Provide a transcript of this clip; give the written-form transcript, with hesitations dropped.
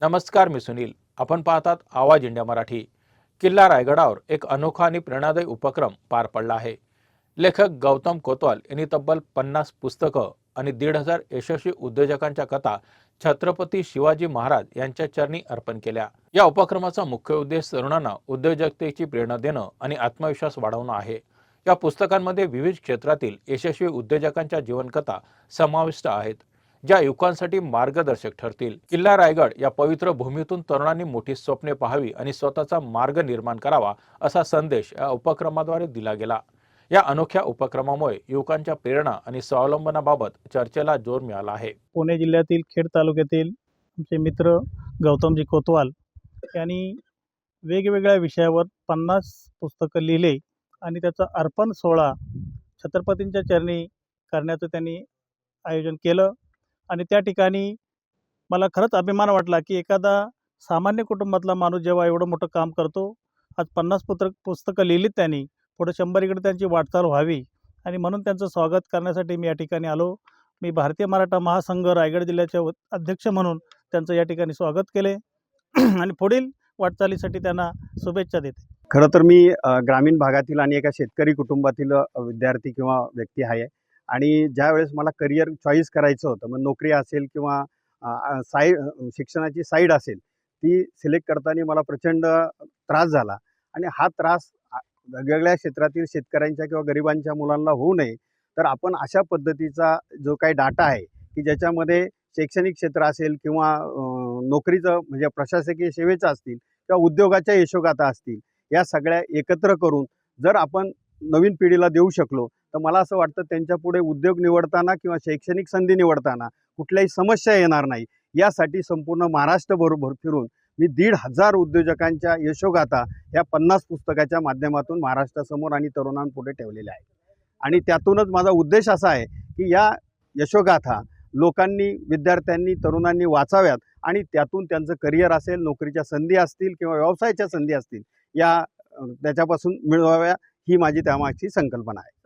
नमस्कार, मी सुनील. आपण पाहतात आवाज इंडिया मराठी. किल्ला रायगडावर एक अनोखा आणि प्रेरणादायी उपक्रम पार पडला आहे. लेखक गौतम कोतवाल यांनी तब्बल 50 पुस्तकं आणि 1,500 यशस्वी उद्योजकांच्या कथा छत्रपती शिवाजी महाराज यांच्या चरणी अर्पण केल्या. या उपक्रमाचा मुख्य उद्देश तरुणांना उद्योजकतेची प्रेरणा देणं आणि आत्मविश्वास वाढवणं आहे. या पुस्तकांमध्ये विविध क्षेत्रातील यशस्वी उद्योजकांच्या जीवनकथा समाविष्ट आहेत, ज्या युवकांसाठी मार्गदर्शक ठरतील. किल्ला रायगड या पवित्र भूमीतून तरुणांनी मोठी स्वप्ने पाहावी आणि स्वतःचा मार्ग निर्माण करावा, असा संदेश या उपक्रमाद्वारे दिला गेला. या अनोख्या उपक्रमामुळे युवकांच्या प्रेरणा आणि स्वावलंबनाबाबत चर्चेला जोर मिळाला आहे. पुणे जिल्ह्यातील खेड तालुक्यातील आमचे मित्र गौतमजी कोतवाल यांनी वेगवेगळ्या विषयावर 50 पुस्तकं लिहिले आणि त्याचा अर्पण सोहळा छत्रपतींच्या चरणी करण्याचं त्यांनी आयोजन केलं. आणि त्या ठिकाणी मला खरंच अभिमान वाटला की एखादा सामान्य कुटुंबातला माणूस जेव्हा एवढं मोठं काम करतो, आज 50 पुस्तकं लिहिलीत त्यांनी, पुढे 100 त्यांची वाटचाल व्हावी आणि म्हणून त्यांचं स्वागत करण्यासाठी मी या ठिकाणी आलो. मी भारतीय मराठा महासंघ रायगड जिल्ह्याचे अध्यक्ष म्हणून त्यांचं या ठिकाणी स्वागत केले आणि पुढील वाटचालीसाठी त्यांना शुभेच्छा देते. खरं तर मी ग्रामीण भागातील आणि एका शेतकरी कुटुंबातील विद्यार्थी किंवा व्यक्ती आहे आणि ज्यावेळेस मला करिअर चॉईस करायचं होतं, मग नोकरी असेल किंवा शिक्षणाची साईड असेल, ती सिलेक्ट करताना मला प्रचंड त्रास झाला. आणि हा त्रास वेगवेगळ्या क्षेत्रातील शेतकऱ्यांच्या किंवा गरिबांच्या मुलांना होऊ नये, तर आपण अशा पद्धतीचा जो काही डाटा आहे की ज्याच्यामध्ये शैक्षणिक क्षेत्र असेल किंवा नोकरीचं म्हणजे प्रशासकीय सेवेचं असतील किंवा उद्योगाच्या यशोगाथा असतील, या सगळ्या एकत्र करून जर आपण नवीन पिढीला देऊ शकलो, तर मला असं वाटतं त्यांच्यापुढे उद्योग निवडताना किंवा शैक्षणिक संधी निवडताना कुठल्याही समस्या येणार नाही. यासाठी संपूर्ण महाराष्ट्रभर फिरून मी 1,500 उद्योजकांच्या यशोगाथा या 50 पुस्तकाच्या माध्यमातून महाराष्ट्रासमोर आणि तरुणांपुढे ठेवलेल्या आहेत. आणि त्यातूनच माझा उद्देश असा आहे की या यशोगाथा लोकांनी, विद्यार्थ्यांनी, तरुणांनी वाचाव्यात आणि त्यातून त्यांचं करिअर असेल, नोकरीच्या संधी असतील किंवा व्यवसायाच्या संधी असतील, या त्याच्यापासून मिळवाव्या, ही माझी त्यामागची संकल्पना आहे.